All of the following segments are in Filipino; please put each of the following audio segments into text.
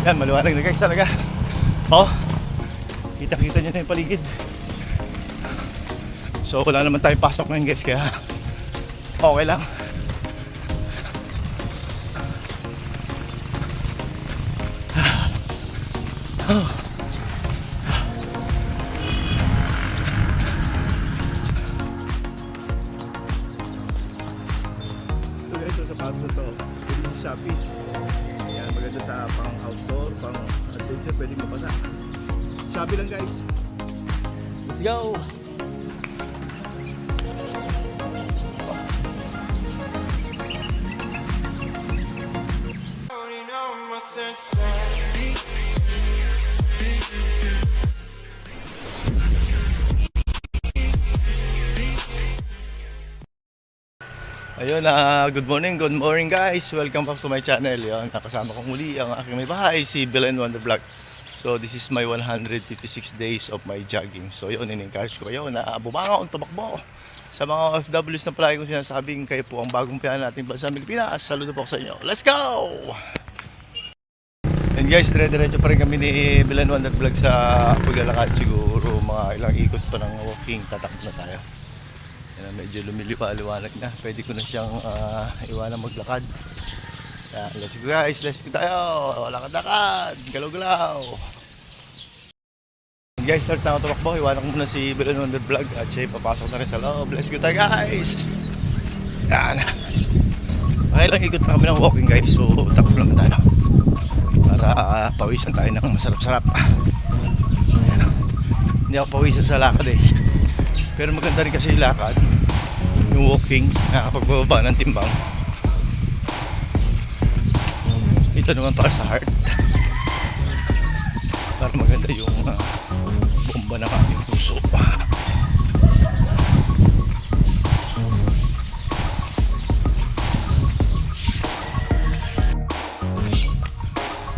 Yan, maliwanag na guys talaga. Oh, kita-kita nyo na yung paligid. So wala naman tayong pasok ngayon guys, kaya okay lang. Ito guys, yung sapatos na to, pwede sa Shopee. Yan, maganda sa pang outdoor, pang adventure, pwede mapasa. Shopee lang guys. Let's go! Ayun, good morning guys. Welcome back to my channel. Yan, nakasama ko muli ang aking may bahay, si Belen Wonder Vlog. So this is my 156 days of my jogging. So yun, in-encourage ko kayo na bumangon, tumakbo. Sa mga OFWs na palagi kong sinasabing, kayo po ang bagong piyan natin bansa Pilipinas. Saludo po ko sa inyo. Let's go! And guys, dire-diretso pa rin kami ni Belen Wonder Vlog sa paglalakad. Siguro mga ilang ikot pa ng walking, tatakbo na tayo. Yan, medyo lumiliwanag na. Pwede ko na siyang iwanan maglakad. Yan, let's go guys, let's go tayo. Lakad-lakad, galaw-galaw. Guys, start na ako tumakbo. Iwanan ko muna si Belen Wonder Vlog at siya papasok na rin sa loob. Let's go tayo guys. Yan. Okay lang, ikot na kami ng walking guys. So takbo naman tayo para pawisan tayo ng masarap-sarap. Hindi ako pawisan sa lakad eh. Pero maganda rin kasi yung lakad, yung walking, nakakapagbaba ng timbang. Ito naman para sa heart, para maganda yung bomba ng ating puso.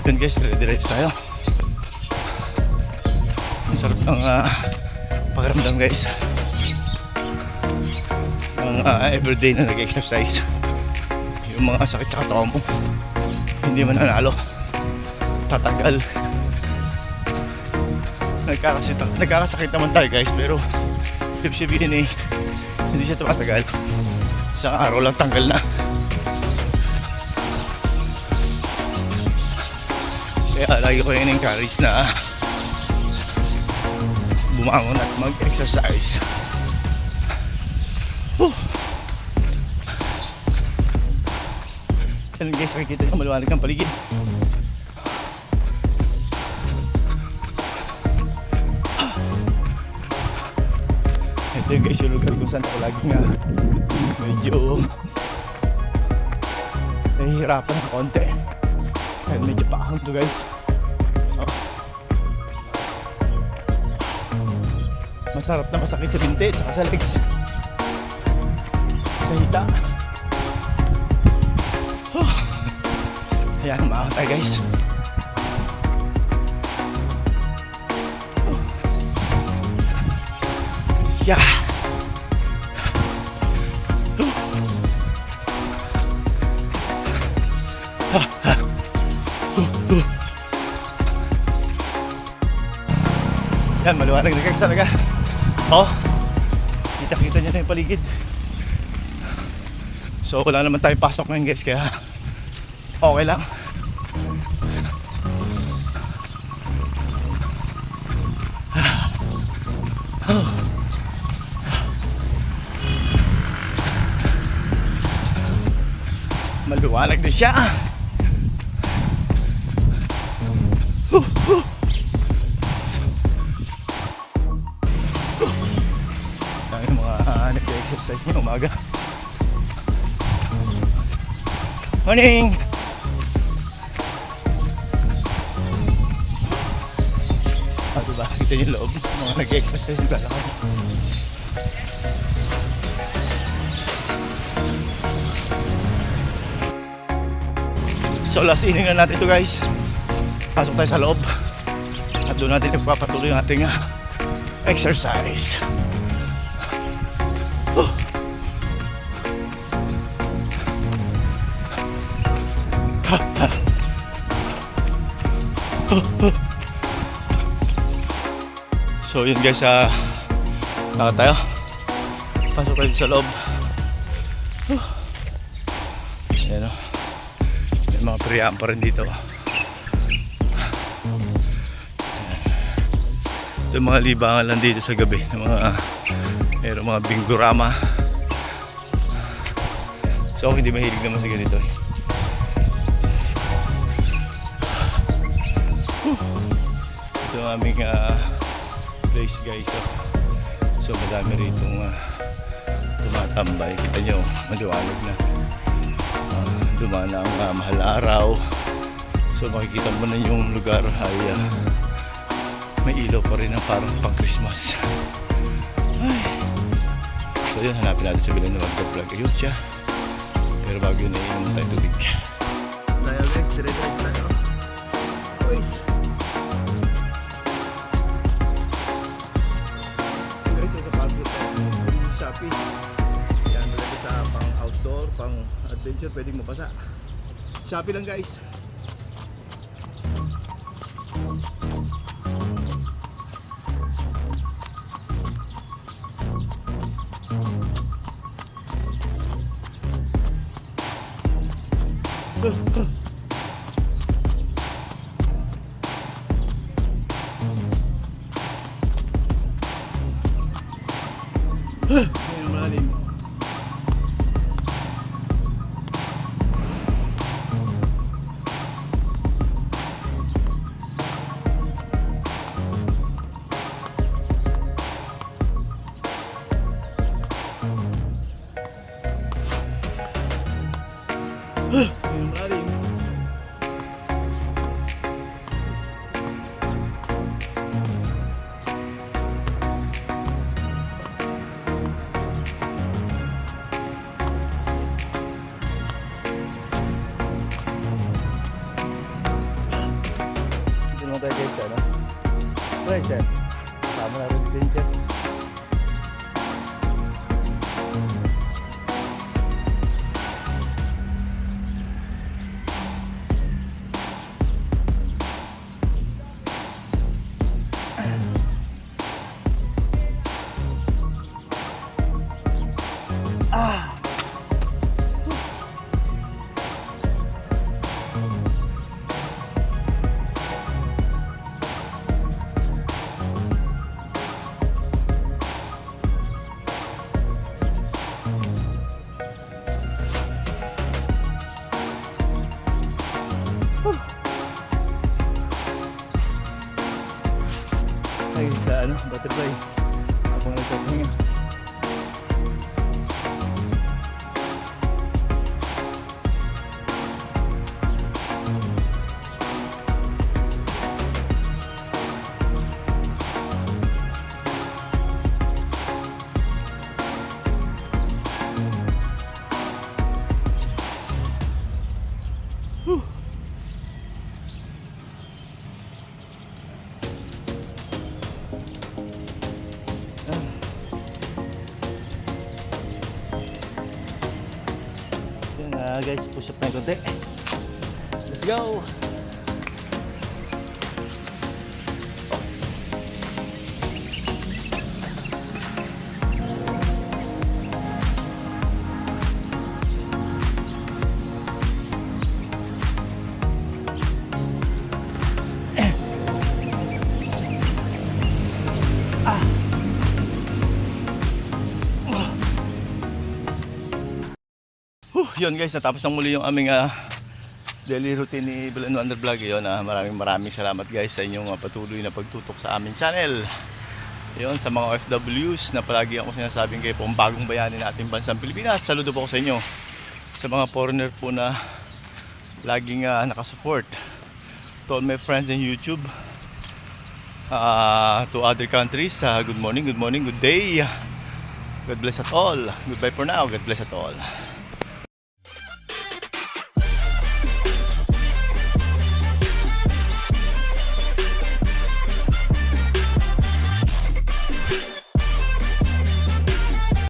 Yun guys, dire-diretso tayo. Ang sarap ng pakiramdam guys. Everyday na nag-exercise, yung mga sakit sa katawan mo hindi man nanalo, tatagal. Nagkakasakit naman tayo guys, pero sabihin eh, hindi siya tumatagal. Isang araw lang tanggal na. Kaya lagi ko yung encourage na bumangon at mag-exercise. Yan guys, nakikita nyo maliwanag ang paligid. Ito yung guys yung lugar kung saan ako lagi nga medyo nahihirapan na konti. Kaya medyo paahang to guys. Masarap na masakit sa binti at sa legs, sa hita. Ayan, umaahon tayo guys. Yeah. Yan, maliwanag na guys talaga. Oh, kita-kita nyo na yung paligid. So wala naman tayong pasok ngayon guys, kaya okay lang. Maliwanag na siya. Ang mga nag-exercise niya umaga. Morning! Diba? Kita yung loob, mga nag-exercise yung lalakad. So last inning na natin ito guys. Pasok tayo sa loob at doon natin ipapatuloy ang ating exercise. So yun guys, lakad tayo. Pasok tayo sa loob. Ayan o. May mga priyaan pa rin dito. Ito yung mga libangan lang dito sa gabi. Meron mga bingorama. So ako hindi mahilig naman sa ganito. Ito ang aming place guys. So madami rito tumatambay. Kita nyo, maliwanag na. Dumaan na ang mahal na araw. So makikita mo na yung lugar ay may ilaw pa rin ang parang pang Christmas. Ay. So yun, hanapin natin sa Villanueva the Vlog. Ayun siya. Pero bago yun, iinom tayo tubig. Tayo guys, dire-dire tayo. Guys. Guys, sa paso tayo ng Shopee. Yan talaga sa pang outdoor, pang adventure, pwedeng mabasa. Shopee lang guys. Ayun, malalim. Ayun, malalim. Ito tayo guys, ano? Guys, tama na rin benches. Ay, sa ano, butterfly. Habang nagpapahinga. Guys, push up tayo konti. Let's go! Yun guys, natapos na muli yung aming daily routine ni Villanueva the Vlog. Yun, maraming salamat guys sa inyong patuloy na pagtutok sa aming channel. Yun, sa mga OFWs na palagi ako sinasabing kayo po ang bagong bayani natin bansang Pilipinas. Saludo po ako sa inyo. Sa mga foreigner po na laging nakasupport. To all my friends in YouTube, to other countries, good morning, good day. God bless at all. Goodbye for now. God bless at all.